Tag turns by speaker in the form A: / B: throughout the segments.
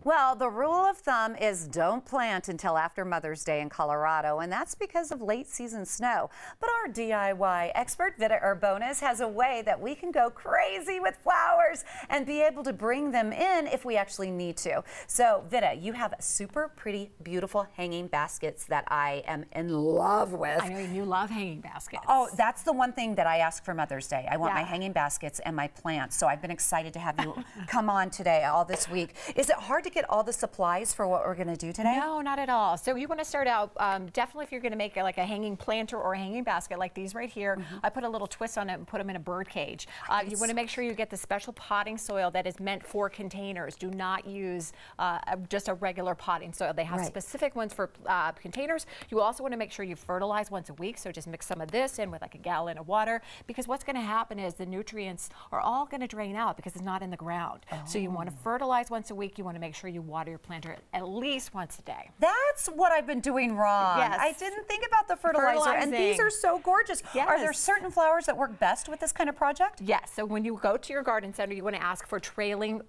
A: Well, the rule of thumb is don't plant until after Mother's Day in Colorado, and that's because of late season snow. But our DIY expert, Vida Urbonas, has a way that we can go crazy with flowers and be able to bring them in if we actually need to. So, Vida, you have super pretty, beautiful hanging baskets that I am in love with.
B: I know you love hanging baskets.
A: Oh, that's the one thing that I ask for Mother's Day. I want my hanging baskets and my plants. So I've been excited to have you come on today, all this week. Is it hard to get all the supplies for what we're going to do today?
B: No, not at all. So you want to start out, definitely if you're going to make like a hanging planter or a hanging basket like these right here, I put a little twist on it and put them in a bird cage. You want to make sure you get the special potting soil that is meant for containers. Do not use just a regular potting soil. They have specific ones for containers. You also want to make sure you fertilize once a week. So just mix some of this in with like a gallon of water, because what's going to happen is the nutrients are all going to drain out because it's not in the ground. So you want to fertilize once a week. You want to make sure you water your planter at least once a day.
A: That's what I've been doing wrong.
B: Yes.
A: I didn't think about the fertilizer, and these are so gorgeous.
B: Yes.
A: Are there certain flowers that work best with this kind of project?
B: Yes. So when you go to your garden center, you want to ask for trailing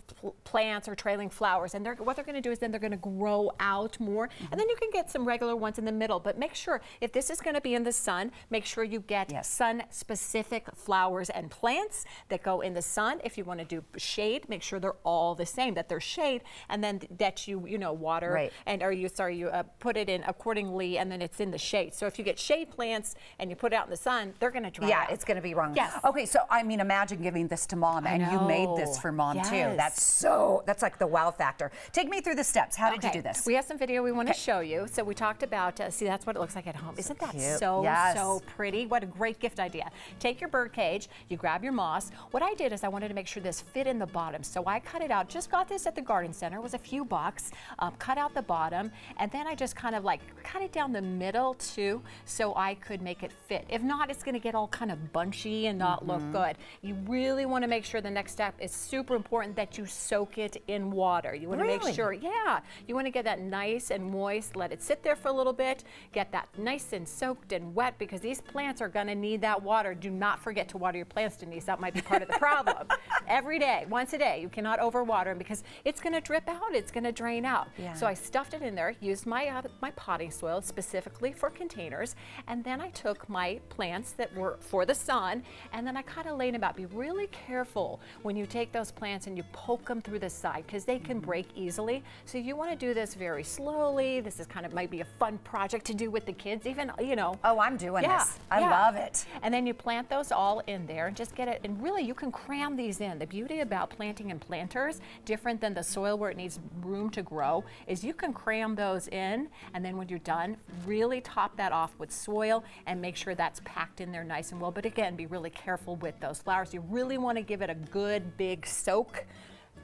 B: plants or trailing flowers, and what they're going to do is then they're going to grow out more, and then you can get some regular ones in the middle. But make sure if this is going to be in the sun, make sure you get sun-specific flowers and plants that go in the sun. If you want to do shade, make sure they're all the same, that they're shade, and then that you water and you put it in accordingly, and then it's in the shade. So if you get shade plants and you put it out in the sun, they're going to dry out.
A: Yeah, it's going to be wrong.
B: Yes.
A: Okay, so I mean, imagine giving this to Mom, and you made this for Mom too. That's like the wow factor. Take me through the steps. How did you do this?
B: We have some video we want to show you. So we talked about, see, that's what it looks like at home. Isn't that so pretty? What a great gift idea. Take your bird cage, you grab your moss. What I did is I wanted to make sure this fit in the bottom. So I cut it out, just got this at the garden center, it was a few bucks, cut out the bottom, and then I just kind of like cut it down the middle too, so I could make it fit. If not, it's going to get all kind of bunchy and not look good. You really want to make sure the next step is super important, that you soak it in water. You want to make sure, you want to get that nice and moist, let it sit there for a little bit, get that nice and soaked and wet, because these plants are going to need that water. Do not forget to water your plants, Denise. That might be part of the problem. Every day, once a day, you cannot overwater them because it's going to drip out, it's going to drain out. So I stuffed it in there, used my my potting soil specifically for containers, and then I took my plants that were for the sun, and then I kind of laid them out. Be really careful when you take those plants and you poke them through the side, because they can break easily. So you want to do this very slowly. This is kind of might be a fun project to do with the kids, even, you know.
A: Oh, I'm doing this. I love it.
B: And then you plant those all in there and just get it, and really you can cram these in. The beauty about planting in planters, different than the soil where it needs room to grow, is you can cram those in, and then when you're done, really top that off with soil and make sure that's packed in there nice and well. But again, be really careful with those flowers. You really want to give it a good big soak.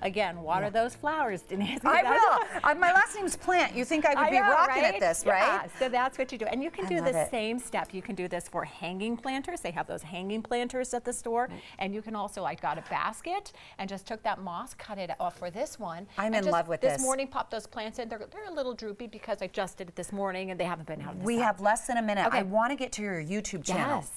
B: Again, water those flowers, Denise.
A: I will. My last name's Plant. You think I would be rocking at this, right?
B: Yeah, so that's what you do. And you can do the same step. You can do this for hanging planters. They have those hanging planters at the store. And you can also, I got a basket and just took that moss, cut it off for this one.
A: I'm in love with this.
B: This morning, popped those plants in. They're a little droopy because I just did it this morning and they haven't been out in the sun.
A: We have less than a minute. I want to get to your YouTube channel.
B: Yes.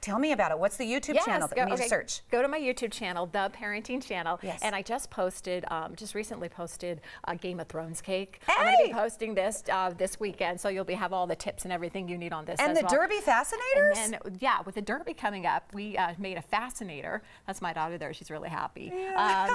A: Tell me about it. What's the YouTube channel that we need to search?
B: Go to my YouTube channel, The Parenting Channel. And I just posted, just recently posted a Game of Thrones cake. I'm going to be posting this this weekend, so you'll have all the tips and everything you need on this.
A: And the Derby Fascinators?
B: And then, with the Derby coming up, we made a fascinator. That's my daughter there. She's really happy. And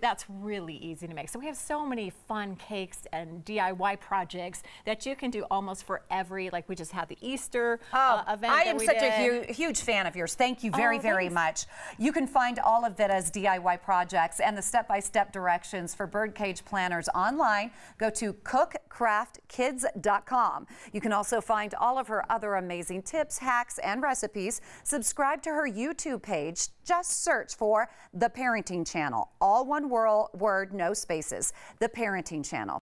B: that's really easy to make. So we have so many fun cakes and DIY projects that you can do almost for every, like we just had the Easter event.
A: I am such a huge fan of yours. Thank you very much. You can find all of Vida's DIY projects and the step-by-step directions for birdcage planners online. Go to cookcraftkids.com. You can also find all of her other amazing tips, hacks, and recipes. Subscribe to her YouTube page. Just search for The Parenting Channel. All one word, no spaces. The Parenting Channel.